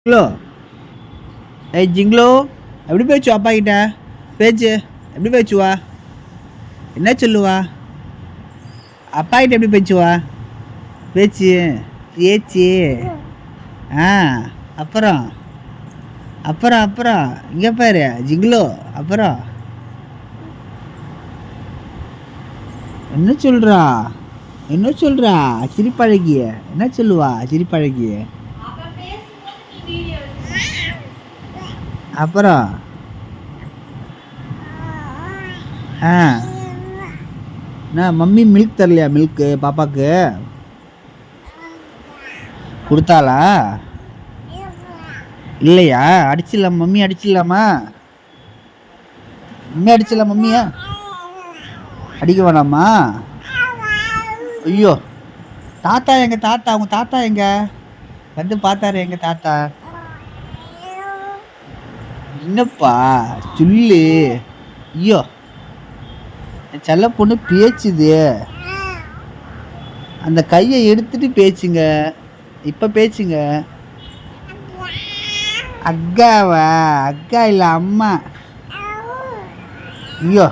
ஜிங்லோ, ஏய் ஜிங்லோ, எப்படி பேச்சு அப்பா கிட்ட? பேச்சு எப்படி பேச்சுவா? என்ன சொல்லுவா? அப்பா கிட்ட எப்படி பேச்சுவா? பேச்சு ஏச்சு. ஆ, அப்புறம் அப்புறம் அப்புறம் இங்கே பாரு ஜிங்லோ. அப்புறம் என்ன சொல்றா? என்ன சொல்றா? சிரிப்பழகிய என்ன சொல்லுவா? சிரிப்பழகிய அப்புறம் ஆ, நான் மம்மி மில்க் தரலையா? மில்க்கு பாப்பாக்கு கொடுத்தாளா? இல்லையா? அடிச்சிடலாம் மம்மி, அடிச்சிடலாமா? மம்மி அடிச்சிடலாம் மம்மியா? அடிக்க வேணாமா? ஐயோ, தாத்தா எங்க? தாத்தா உங்க தாத்தா எங்க? வந்து பார்த்தாரு எங்க தாத்தா? என்னப்பா சொல்லு. ஐயோ, என் செல்ல பொண்ணு பேச்சுது. அந்த கையை எடுத்துட்டு பேச்சுங்க. இப்ப பேச்சுங்க. அக்காவா? அக்கா இல்ல அம்மா. ஐயோ.